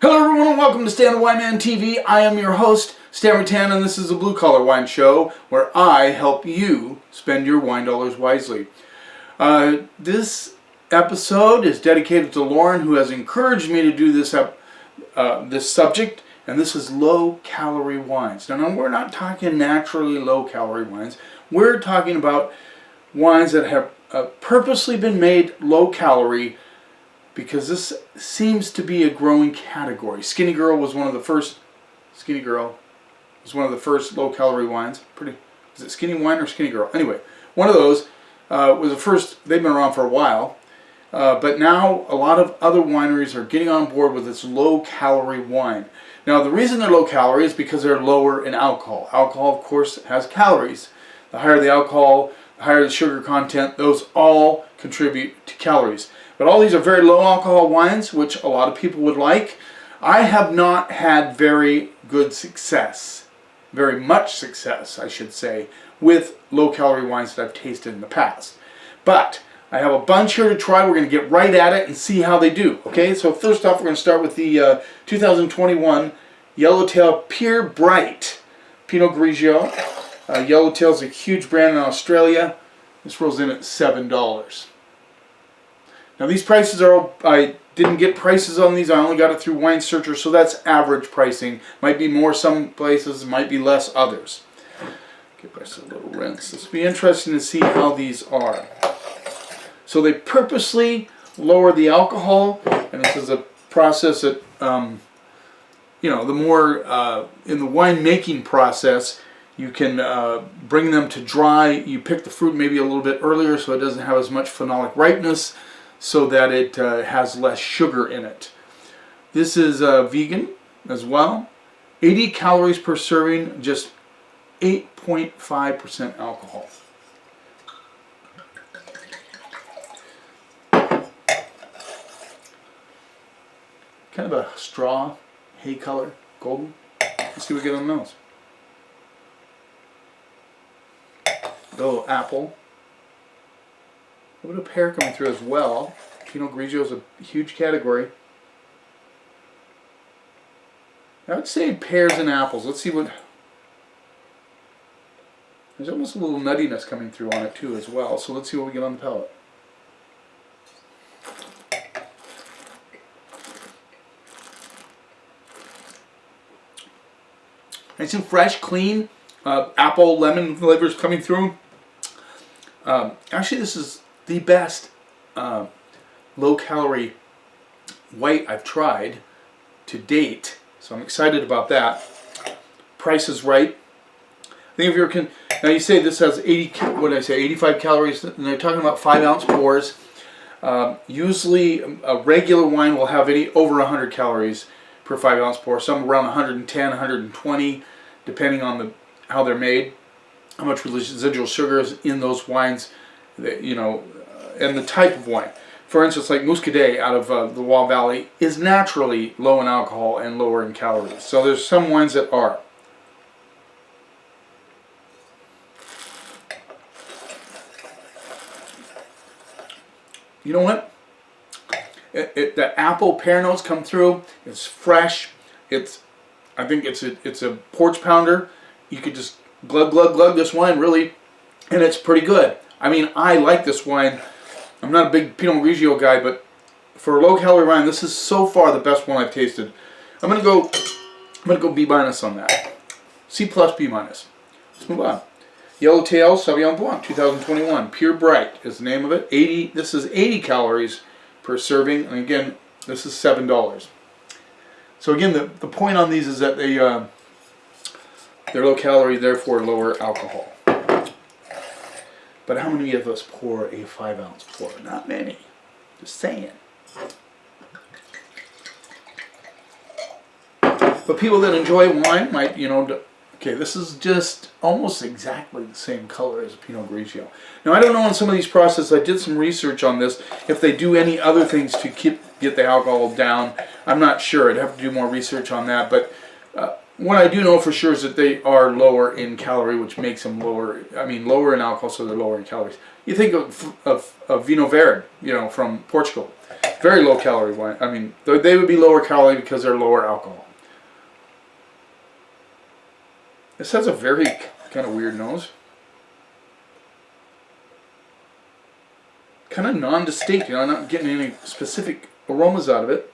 Hello everyone and welcome to Stan the Wine Man TV. I am your host, Stan Rattan, and this is a Blue Collar Wine Show where I help you spend your wine dollars wisely. This episode is dedicated to Lauren, who has encouraged me to do this subject, and this is low-calorie wines. Now, we're not talking naturally low-calorie wines. We're talking about wines that have purposely been made low-calorie because this seems to be a growing category. Skinny Girl was one of the first. Skinny Girl was one of the first low-calorie wines. Is it Skinny Wine or Skinny Girl? Anyway, one of those was the first. They've been around for a while, but now a lot of other wineries are getting on board with this low-calorie wine. Now, the reason they're low-calorie is because they're lower in alcohol. Alcohol, of course, has calories. The higher the alcohol, the higher the sugar content. Those all contribute to calories. But all these are very low alcohol wines, which a lot of people would like. I have not had very good success, very much success, I should say, with low calorie wines that I've tasted in the past. But I have a bunch here to try. We're going to get right at it and see how they do. Okay, so first off, we're going to start with the 2021 Yellowtail Pure Bright Pinot Grigio. Yellowtail is a huge brand in Australia. This rolls in at $7. Now these prices are, I didn't get prices on these, I only got it through Wine Searcher, so that's average pricing. Might be more some places, might be less others. Give this a little rinse. This will be interesting to see how these are. So they purposely lower the alcohol, and this is a process that, you know, the more, in the wine making process, you can bring them to dry. You pick the fruit maybe a little bit earlier so it doesn't have as much phenolic ripeness, so that it has less sugar in it. This is vegan as well. 80 calories per serving, just 8.5% alcohol. Kind of a straw, hay color, golden. Let's see what we get on the nose. A little apple. A little bit of pear coming through as well. Pinot Grigio is a huge category. I would say pears and apples. Let's see what... There's almost a little nuttiness coming through on it too as well. So let's see what we get on the palate. Nice and fresh, clean. Apple, lemon flavors coming through. Actually, this is the best low-calorie white I've tried to date, so I'm excited about that. Price is right. I think if you're now you say this has 85 calories, and they're talking about 5-ounce pours. Usually, a regular wine will have over 100 calories per 5-ounce pour. Some around 110, 120, depending on how they're made, how much residual sugar is in those wines. You know, and the type of wine. For instance, like Muscadet out of the Loire Valley is naturally low in alcohol and lower in calories. So there's some wines that are. You know what? The apple pear notes come through. It's fresh. I think it's a porch pounder. You could just glug this wine really, and it's pretty good. I mean, I like this wine. I'm not a big Pinot Grigio guy, but for a low-calorie wine, this is so far the best one I've tasted. I'm gonna go B- on that. C+, B-. Let's move on. Yellowtail Sauvignon Blanc 2021 Pure Bright is the name of it. This is 80 calories per serving, and again, this is $7. So again, the point on these is that they're low calorie, therefore lower alcohol. But how many of us pour a 5-ounce pour? Not many. Just saying. But people that enjoy wine might, you know, okay, this is just almost exactly the same color as a Pinot Grigio. Now, I don't know on some of these processes, I did some research on this, if they do any other things to get the alcohol down. I'm not sure. I'd have to do more research on that. But what I do know for sure is that they are lower in calorie, which makes them lower in alcohol, so they're lower in calories. You think of Vinho Verde, you know, from Portugal. Very low calorie wine. I mean, they would be lower calorie because they're lower alcohol. This has a very kind of weird nose. Kind of non-distinct, you know, I'm not getting any specific aromas out of it.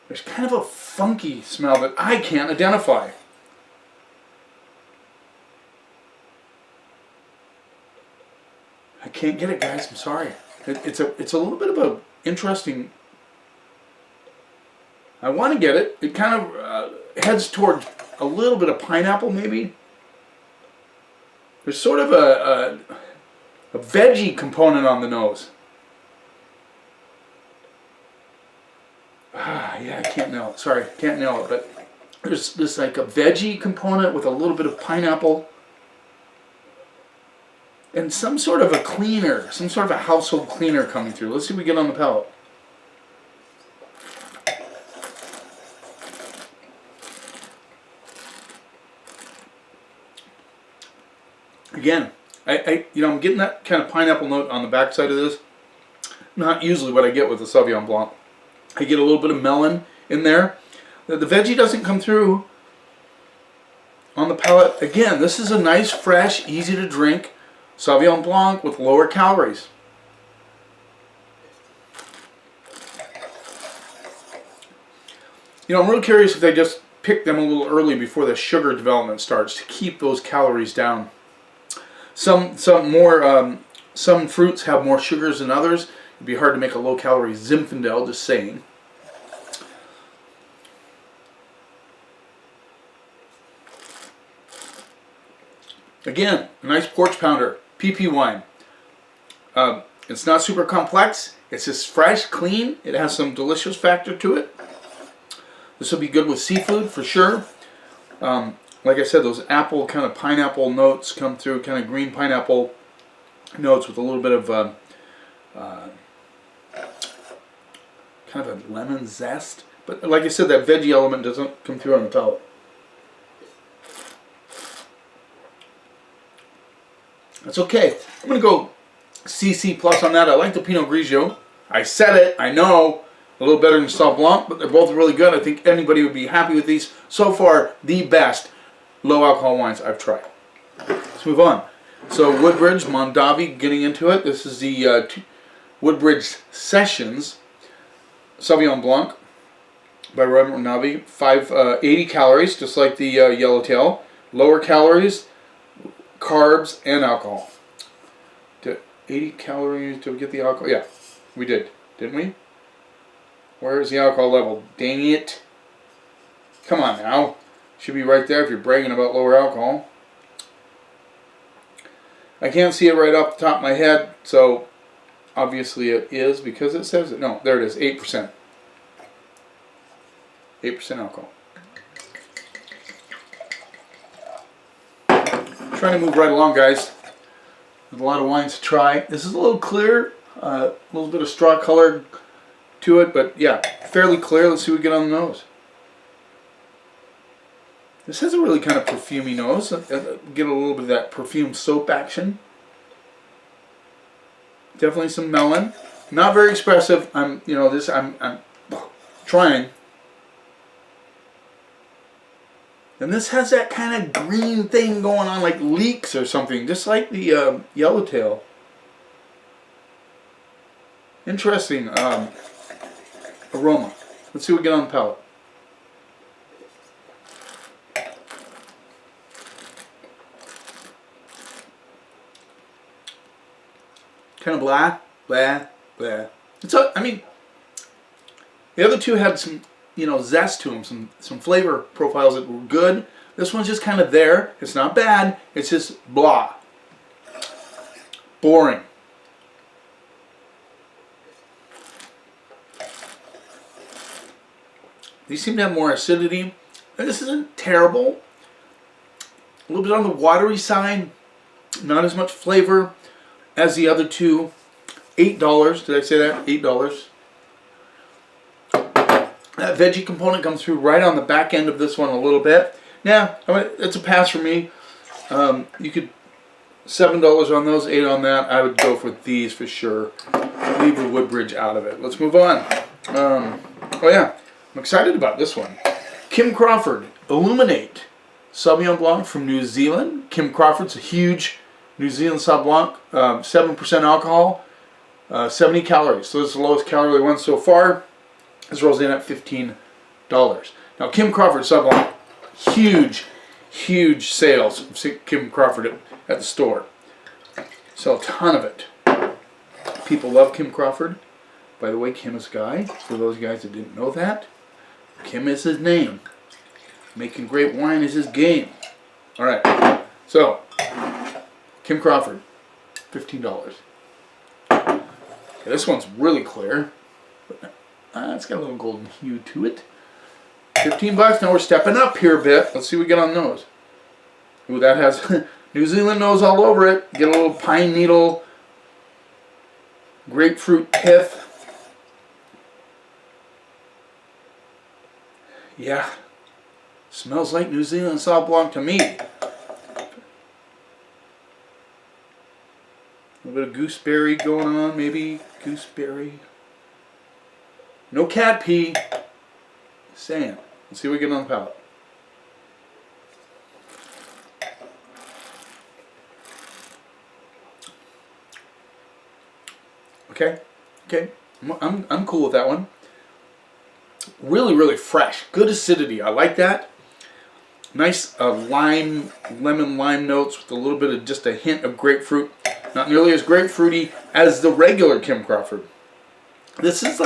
There's kind of a funky smell that I can't identify. I can't get it, guys. I'm sorry. It's a little bit of a interesting. I want to get it. It kind of heads toward a little bit of pineapple, maybe. There's sort of a veggie component on the nose. Yeah, I can't nail it. Sorry, can't nail it. But there's this like a veggie component with a little bit of pineapple. And some sort of a cleaner, some sort of a household cleaner coming through. Let's see what we get on the palate. Again, I'm getting that kind of pineapple note on the backside of this. Not usually what I get with the Sauvignon Blanc. I get a little bit of melon in there. The veggie doesn't come through on the palate. Again, this is a nice, fresh, easy to drink Sauvignon Blanc with lower calories. You know, I'm real curious if they just pick them a little early before the sugar development starts to keep those calories down. Some fruits have more sugars than others. It'd be hard to make a low-calorie Zinfandel, just saying. Again, a nice porch pounder, PP wine. It's not super complex. It's just fresh, clean. It has some delicious factor to it. This will be good with seafood for sure. Like I said, those apple kind of pineapple notes come through, kind of green pineapple notes with a little bit of kind of a lemon zest. But like I said, that veggie element doesn't come through on the palate. That's okay. I'm going to go CC plus on that. I like the Pinot Grigio. I said it. I know. A little better than Sauv Blanc, but they're both really good. I think anybody would be happy with these. So far, the best low alcohol wines I've tried. Let's move on. So Woodbridge, Mondavi, getting into it. This is the Woodbridge Sessions Sauvignon Blanc by Robert Mondavi. 80 calories, just like the Yellowtail. Lower calories, carbs, and alcohol. 80 calories, did we get the alcohol? Yeah, we did. Didn't we? Where's the alcohol level? Dang it. Come on now. Should be right there if you're bragging about lower alcohol. I can't see it right off the top of my head, so obviously it is because it says it. No, there it is, 8%. 8% alcohol. Trying to move right along, guys. There's a lot of wines to try. This is a little clear, a little bit of straw color to it, but yeah, fairly clear. Let's see what we get on the nose. This has a really kind of perfumey nose. Get a little bit of that perfume soap action. Definitely some melon. Not very expressive. I'm trying. And this has that kind of green thing going on, like leeks or something, just like the Yellowtail. Interesting aroma. Let's see what we get on the palate. Kind of blah, blah, blah. I mean, the other two had some, zest to them, some flavor profiles that were good. This one's just kind of there. It's not bad. It's just blah. Boring. These seem to have more acidity. This isn't terrible. A little bit on the watery side. Not as much flavor as the other two. $8. Did I say that? $8. That veggie component comes through right on the back end of this one a little bit. Yeah, it's a pass for me. You could $7 on those, $8 on that. I would go for these for sure. leave the Woodbridge out of it. Let's move on. Oh yeah, I'm excited about this one. Kim Crawford, Illuminate. Sauvignon Blanc from New Zealand. Kim Crawford's a huge New Zealand Sauv Blanc. 7% alcohol, 70 calories. So this is the lowest calorie one so far. This rolls in at $15. Now Kim Crawford Sauv Blanc, huge sales of Kim Crawford at the store. Sell a ton of it. People love Kim Crawford. By the way, Kim is a guy. For those guys that didn't know that, Kim is his name. Making great wine is his game. All right. So, Kim Crawford, $15. Okay, this one's really clear. It's got a little golden hue to it. $15. Now we're stepping up here a bit. Let's see what we get on those. Ooh, that has New Zealand nose all over it. Get a little pine needle, grapefruit pith. Yeah, smells like New Zealand Sauv Blanc to me. A little bit of gooseberry going on, maybe gooseberry. No cat pee. Just saying. Let's see what we get on the palate. Okay, I'm cool with that one. Really fresh, good acidity. I like that. Nice lemon lime notes with a little bit of just a hint of grapefruit. Not nearly as grapefruity as the regular Kim Crawford. This is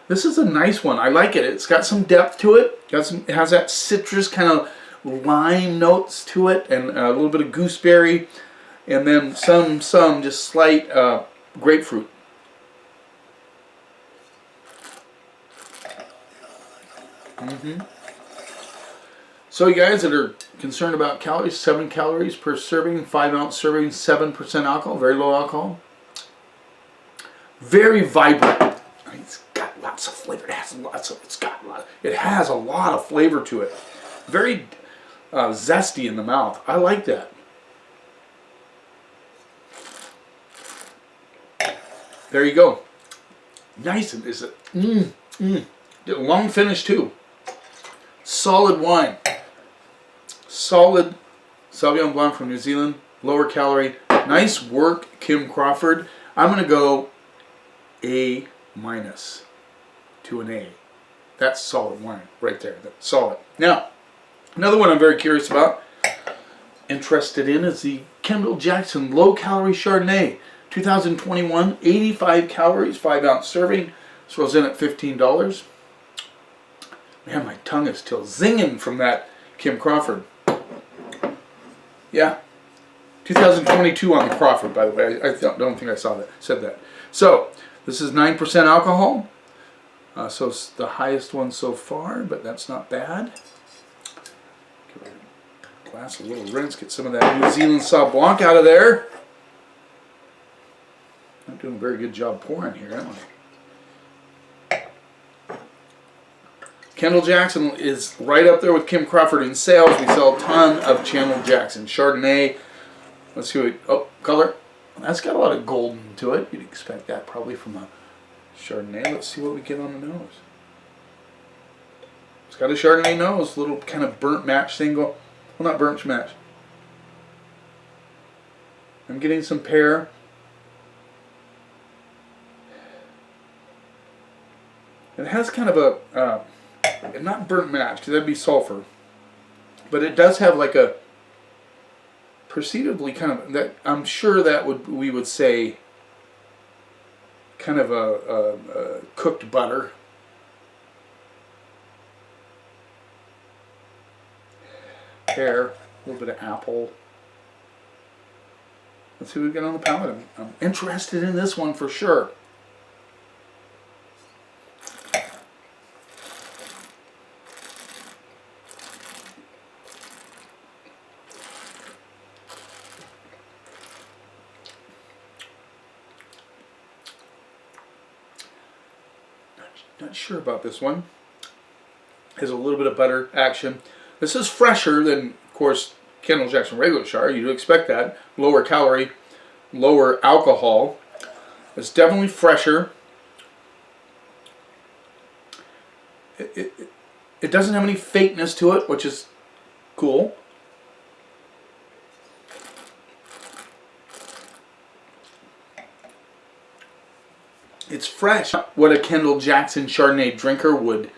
this is a nice one. I like it. It's got some depth to it. It has that citrus kind of lime notes to it, and a little bit of gooseberry, and then some just slight grapefruit. So you guys that are concerned about calories, 7 calories per serving, 5-ounce serving, 7% alcohol, very low alcohol. Very vibrant. I mean, it's got lots of flavor. It has a lot of flavor to it. Very zesty in the mouth. I like that. There you go. Nice. Is it? Long finish too. Solid wine. Solid Sauvignon Blanc from New Zealand. Lower calorie. Nice work, Kim Crawford. I'm going to go A- to an A. That's solid wine right there. That's solid. Now, another one I'm very curious about, interested in, is the Kendall-Jackson low-calorie Chardonnay. 2021, 85 calories, 5-ounce serving. This rolls in at $15. Man, my tongue is still zinging from that Kim Crawford. Yeah, 2022 on the Crawford, by the way. I don't think I said that. So, this is 9% alcohol. So it's the highest one so far, but that's not bad. Give a glass a little rinse, get some of that New Zealand Sauv Blanc out of there. I'm doing a very good job pouring here, aren't I? Kendall-Jackson is right up there with Kim Crawford in sales. We sell a ton of Kendall-Jackson Chardonnay. Let's see what, color. That's got a lot of golden to it. You'd expect that probably from a Chardonnay. Let's see what we get on the nose. It's got a Chardonnay nose, little kind of burnt match thing going. Well, not burnt match. I'm getting some pear. It has kind of a, not burnt match, because that'd be sulfur, but it does have like a, perceivably kind of, that I'm sure that we would say, kind of a cooked butter. Pear, a little bit of apple. Let's see what we get on the palate. I'm interested in this one for sure. Not sure about this one. Has a little bit of butter action. This is fresher than, of course, Kendall-Jackson regular Char. You'd expect that. Lower calorie, lower alcohol. It's definitely fresher. It doesn't have any fakeness to it, which is cool. It's fresh. What a Kendall-Jackson Chardonnay drinker would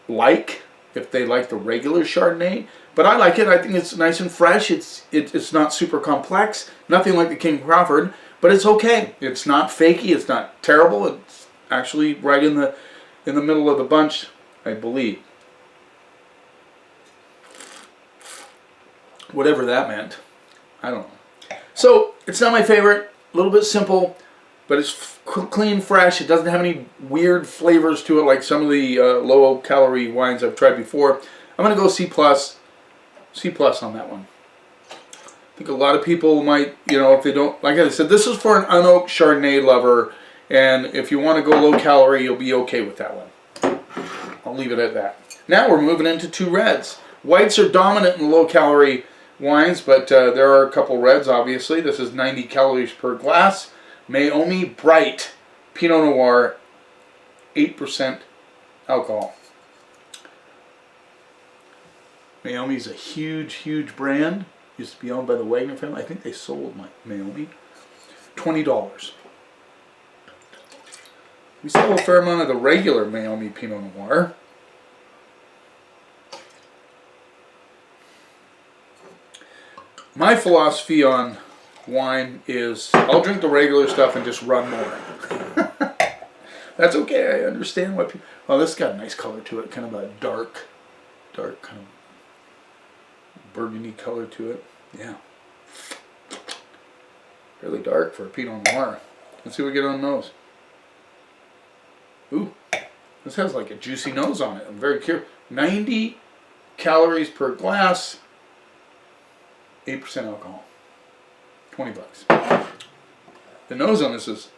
like if they like the regular Chardonnay. But I like it. I think it's nice and fresh. It's not super complex. Nothing like the King Crawford, but it's okay. It's not fakey. It's not terrible. It's actually right in the middle of the bunch, I believe. Whatever that meant. I don't know. So, it's not my favorite. A little bit simple, but it's clean, fresh. It doesn't have any weird flavors to it like some of the low-calorie wines I've tried before. I'm going to go C+. C+ on that one. I think a lot of people might, if they don't, like I said, this is for an unoaked Chardonnay lover, and if you want to go low-calorie, you'll be okay with that one. I'll leave it at that. Now we're moving into two reds. Whites are dominant in low-calorie wines, but there are a couple reds, obviously. This is 90 calories per glass. Meiomi Bright Pinot Noir, 8% alcohol. Meiomi is a huge, huge brand. Used to be owned by the Wagner family. I think they sold my Meiomi. $20. We sell a fair amount of the regular Meiomi Pinot Noir. My philosophy on wine is I'll drink the regular stuff and just run more. That's okay. I understand why people... Oh, this got a nice color to it. Kind of a dark kind of burgundy color to it. Yeah. Really dark for a Pinot Noir. Let's see what we get on the nose. Ooh. This has like a juicy nose on it. I'm very curious. 90 calories per glass. 8% alcohol. $20. The nose on this is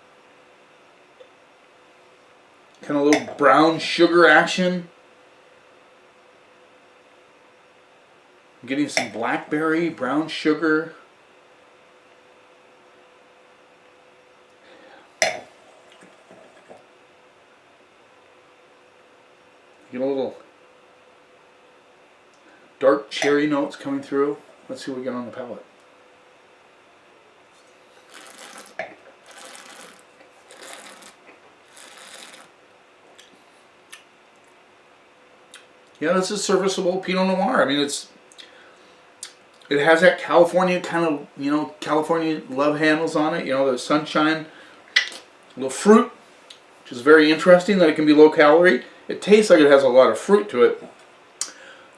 kind of a little brown sugar action. I'm getting some blackberry, brown sugar. Get a little dark cherry notes coming through. Let's see what we get on the palate. Yeah, this is serviceable Pinot Noir. I mean, it has that California kind of, California love handles on it. The sunshine, a little fruit, which is very interesting that it can be low calorie. It tastes like it has a lot of fruit to it.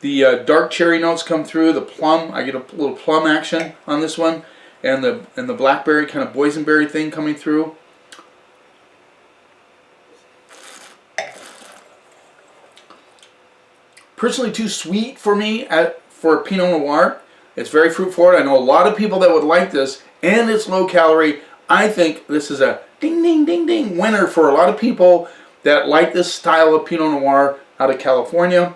The dark cherry notes come through. The plum, I get a little plum action on this one, and the blackberry kind of boysenberry thing coming through. Personally, too sweet for me for a Pinot Noir. It's very fruit forward. I know a lot of people that would like this, and it's low calorie. I think this is a ding, ding, ding, ding winner for a lot of people that like this style of Pinot Noir out of California.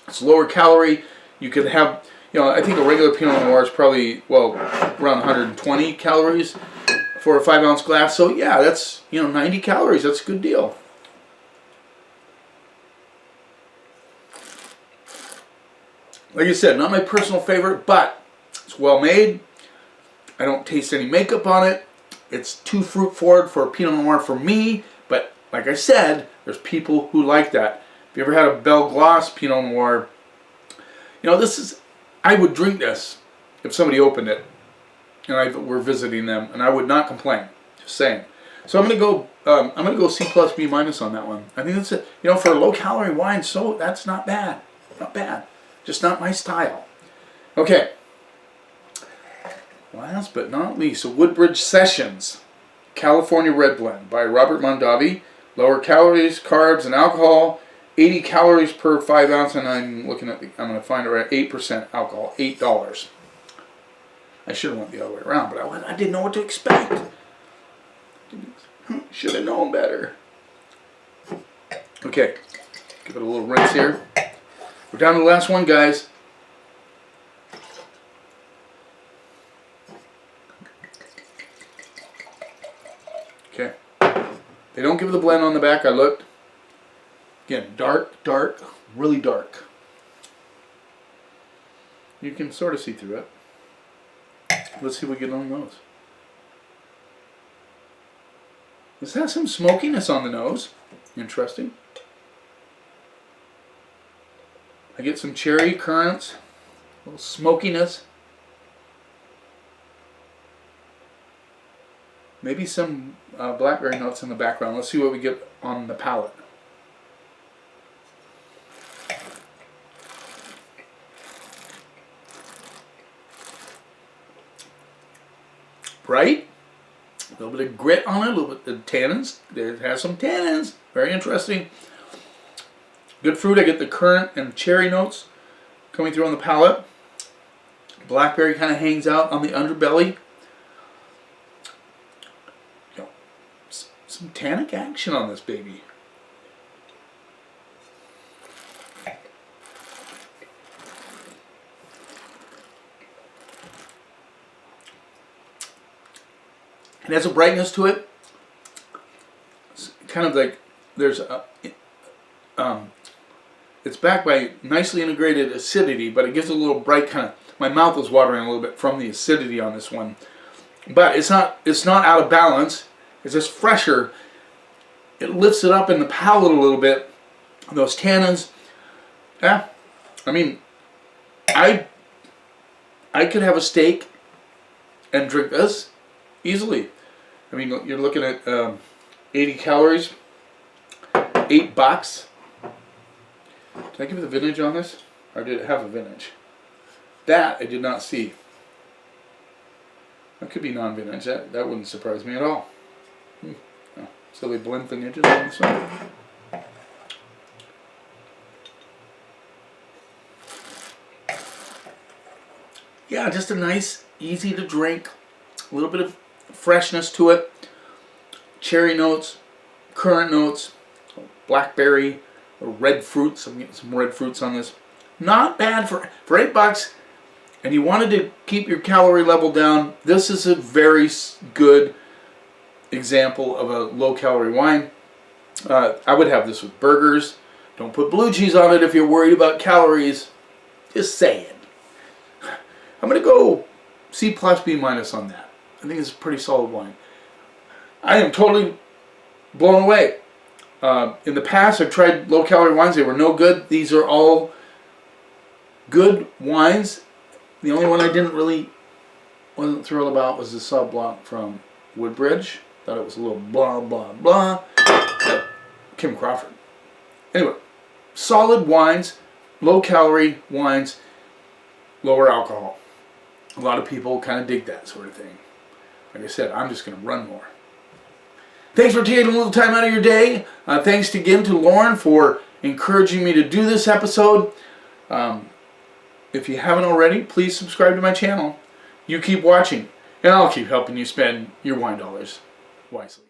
It's lower calorie. You could have, I think a regular Pinot Noir is probably, around 120 calories for a 5-ounce glass. So yeah, that's, 90 calories. That's a good deal. Like I said, not my personal favorite, but it's well made. I don't taste any makeup on it. It's too fruit forward for a Pinot Noir for me, but like I said, there's people who like that. If you ever had a Bellegosse Pinot Noir, I would drink this if somebody opened it and we're visiting them, and I would not complain. Just saying. So I'm gonna go C+ B- on that one. I think that's it. For a low calorie wine, so that's not bad. Not bad. Just not my style. Okay. Last but not least, a Woodbridge Sessions California Red Blend by Robert Mondavi. Lower calories, carbs, and alcohol. 80 calories per 5 ounce, and I'm going to find it at 8% alcohol. $8. I should have went the other way around, but I didn't know what to expect. Should have known better. Okay. Give it a little rinse here. We're down to the last one, guys. Okay. They don't give the blend on the back. I looked. Again, dark, really dark. You can sort of see through it. Let's see what we get on the nose. This has some smokiness on the nose. Interesting. I get some cherry currants, a little smokiness. Maybe some blackberry notes in the background. Let's see what we get on the palate. Bright. A little bit of grit on it, a little bit of tannins. It has some tannins. Very interesting. Good fruit. I get the currant and cherry notes coming through on the palate. Blackberry kind of hangs out on the underbelly. You know, some tannic action on this baby. It has a brightness to it. It's kind of like there's a, it's backed by nicely integrated acidity, but it gives a little bright kind of. My mouth is watering a little bit from the acidity on this one, but it's not out of balance. It's just fresher. It lifts it up in the palate a little bit. Those tannins. Yeah, I mean, I could have a steak and drink this easily. I mean, you're looking at 80 calories, $8. Did I give the vintage on this? Or did it have a vintage? That I did not see. That could be non-vintage. That wouldn't surprise me at all. Oh, so they blend vintages on this one. Yeah, just a nice, easy to drink, a little bit of freshness to it, cherry notes, currant notes, blackberry, red fruits. I'm getting some red fruits on this. Not bad for $8. And you wanted to keep your calorie level down. This is a very good example of a low-calorie wine. I would have this with burgers. Don't put blue cheese on it if you're worried about calories. Just saying. I'm going to go C plus B minus on that. I think it's a pretty solid wine. I am totally blown away. In the past, I've tried low-calorie wines. They were no good. These are all good wines. The only one I wasn't thrilled about was the Sauv Blanc from Woodbridge. Thought it was a little blah, blah, blah. Kim Crawford. Anyway, solid wines, low-calorie wines, lower alcohol. A lot of people kind of dig that sort of thing. Like I said, I'm just going to run more. Thanks for taking a little time out of your day. Thanks again to Lauren for encouraging me to do this episode. If you haven't already, please subscribe to my channel. You keep watching, and I'll keep helping you spend your wine dollars wisely.